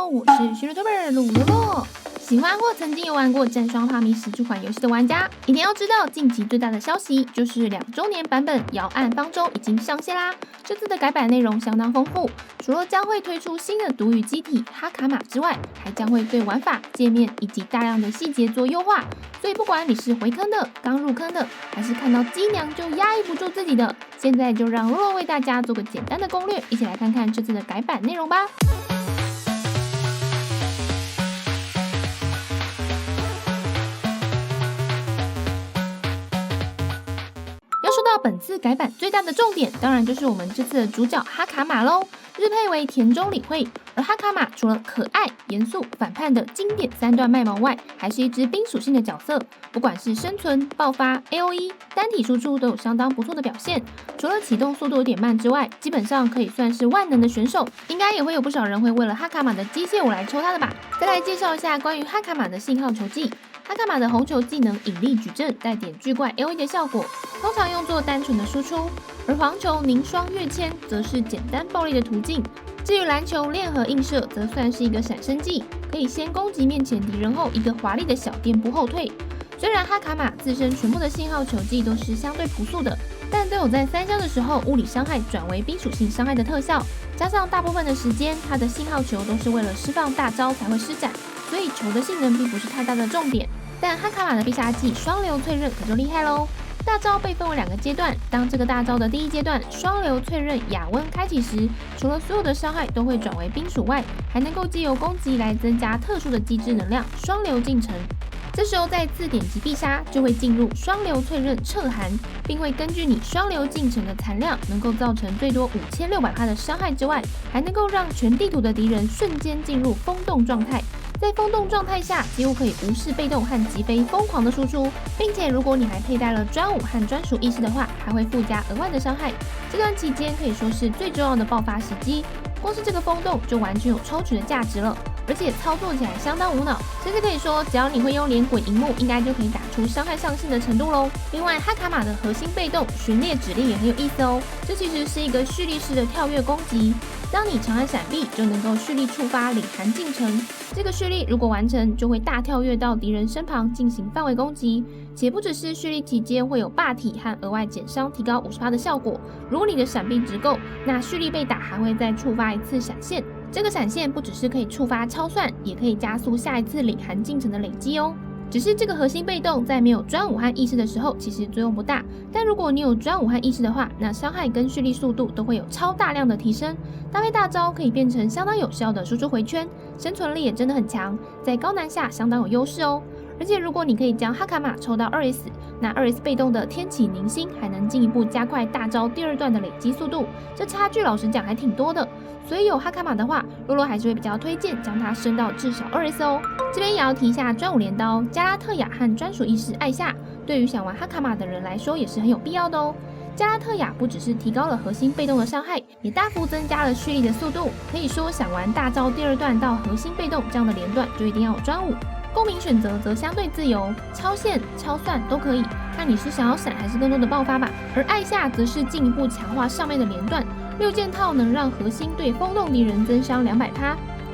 我是徐乐特贝鲁罗洛。喜欢或曾经有玩过《战双帕迷石》这款游戏的玩家，一定要知道近期最大的消息就是2周年版本《摇岸方舟》已经上线啦。这次的改版内容相当丰富，除了将会推出新的独语机体哈卡玛之外，还将会对玩法、界面以及大量的细节做优化。所以不管你是回坑的、刚入坑的，还是看到机娘就压抑不住自己的，现在就让洛洛为大家做个简单的攻略，一起来看看这次的改版内容吧。要说到本次改版最大的重点，当然就是我们这次的主角哈卡玛喽。日配为田中理惠，而哈卡玛除了可爱、严肃、反叛的经典3段麦芒外，还是一只冰属性的角色。不管是生存、爆发、AOE、单体输出都有相当不错的表现。除了启动速度有点慢之外，基本上可以算是万能的选手。应该也会有不少人会为了哈卡玛的机械舞来抽他的吧。再来介绍一下关于哈卡玛的信号球技。哈卡玛的红球技能引力矩阵带点巨怪 AOE 的效果，通常用作单纯的输出，而黄球凝霜跃迁则是简单暴力的途径。至于蓝球链和映射，则算是一个闪身技，可以先攻击面前敌人后一个华丽的小垫步后退。虽然哈卡玛自身全部的信号球技都是相对朴素的，但都有在3消的时候物理伤害转为冰属性伤害的特效，加上大部分的时间它的信号球都是为了释放大招才会施展，所以球的性能并不是太大的重点。但哈卡玛的必杀技双流淬刃可就厉害喽！大招被分为2个阶段，当这个大招的第一阶段双流淬刃亚温开启时，除了所有的伤害都会转为冰属外，还能够借由攻击来增加特殊的机制能量双流进程。这时候再次点击必杀，就会进入双流淬刃彻寒，并会根据你双流进程的残量，能够造成最多5600%的伤害之外，还能够让全地图的敌人瞬间进入风动状态。在风动状态下，几乎可以无视被动和击飞疯狂的输出，并且如果你还佩戴了专武和专属意识的话，还会附加额外的伤害。这段期间可以说是最重要的爆发时机，光是这个风动就完全有抽取的价值了，而且操作起来相当无脑，甚至可以说只要你会用连滚荧幕，应该就可以打出伤害上限的程度咯。另外，哈卡玛的核心被动寻猎指令也很有意思哦，这其实是一个蓄力式的跳跃攻击。当你长按闪避，就能够蓄力触发领寒进程。这个蓄力如果完成，就会大跳跃到敌人身旁进行范围攻击，且不只是蓄力期间会有霸体和额外减伤提高50%的效果。如果你的闪避值够，那蓄力被打还会再触发一次闪现。这个闪现不只是可以触发超算，也可以加速下一次领寒进程的累积哦。只是这个核心被动在没有专武和意识的时候其实作用不大，但如果你有专武和意识的话，那伤害跟蓄力速度都会有超大量的提升，搭配大招可以变成相当有效的输出回圈，生存力也真的很强，在高难下相当有优势哦。而且如果你可以将哈卡玛抽到2S， 那2S 被动的天启凝星还能进一步加快大招第2段的累积速度，这差距老实讲还挺多的。所以有哈卡玛的话，洛洛还是会比较推荐将它升到至少2S哦。这边也要提一下专武镰刀加拉特雅和专属意识艾夏，对于想玩哈卡玛的人来说也是很有必要的哦。加拉特雅不只是提高了核心被动的伤害，也大幅增加了蓄力的速度，可以说想玩大招第2段到核心被动这样的连段，就一定要有专武。公民选择则相对自由，超限、超算都可以，看你是想要闪还是更多的爆发吧。而艾夏则是进一步强化上面的连段，6件套能让核心对风动敌人增伤200%，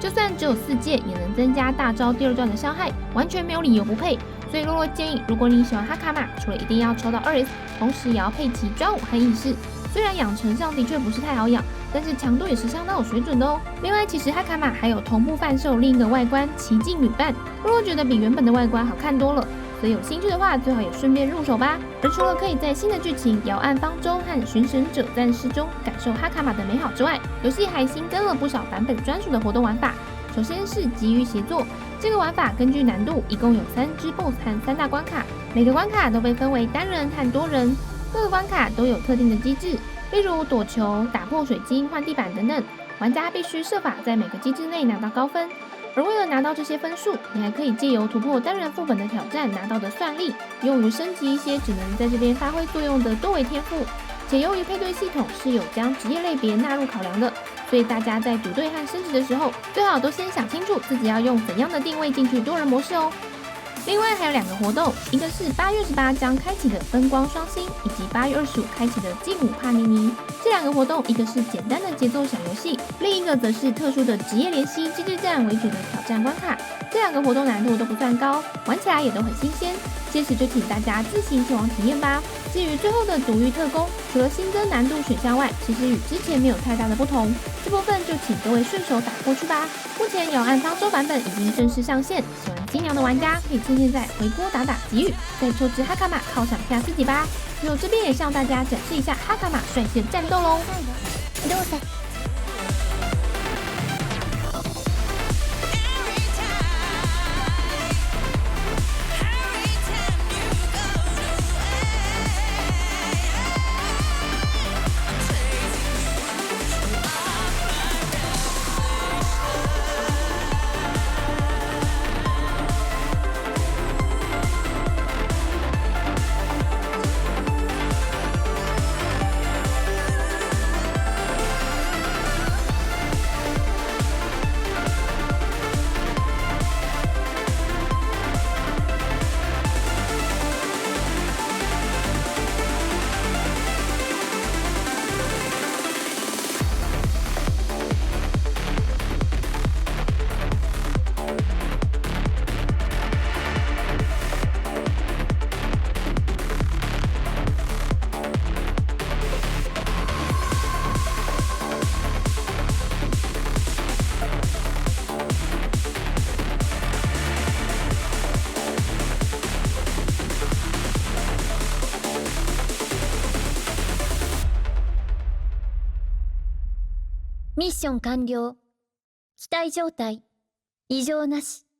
就算只有4件也能增加大招第2段的伤害，完全没有理由不配。所以洛洛建议，如果你喜欢哈卡玛，除了一定要抽到2S， 同时也要配齐专武和意识。虽然养成上的确不是太好养，但是强度也是相当有水准的哦。另外，其实哈卡玛还有同步贩售另一个外观奇境女伴，洛洛觉得比原本的外观好看多了，所以有兴趣的话，最好也顺便入手吧。而除了可以在新的剧情《摇岸方舟》和《寻神者战士》中感受哈卡玛的美好之外，游戏还新增了不少版本专属的活动玩法。首先是急于协作，这个玩法根据难度，一共有3只 BOSS 和3大关卡，每个关卡都被分为单人和多人。各个关卡都有特定的机制，例如躲球、打破水晶、换地板等等，玩家必须设法在每个机制内拿到高分。而为了拿到这些分数，你还可以借由突破单人副本的挑战拿到的算力，用于升级一些只能在这边发挥作用的多维天赋。且由于配对系统是有将职业类别纳入考量的，所以大家在组队和升级的时候，最好都先想清楚自己要用怎样的定位进去多人模式哦。另外还有2个活动，一个是8月18将开启的分光双星，以及8月25开启的劲舞帕尼尼。这2个活动，一个是简单的节奏小游戏，另一个则是特殊的职业联席机制战为主的挑战关卡。这2个活动难度都不算高，玩起来也都很新鲜。届时就请大家自行前往体验吧。至于最后的毒域特工，除了新增难度选项外，其实与之前没有太大的不同。这部分就请各位顺手打过去吧。目前摇暗方舟版本已经正式上线，喜欢金娘的玩家可以趁现在回锅打吉语，再抽支哈卡玛犒赏下自己吧。最后这边也向大家展示一下哈卡玛帅气的战斗喽。ミッション完了。機体状態異常なし。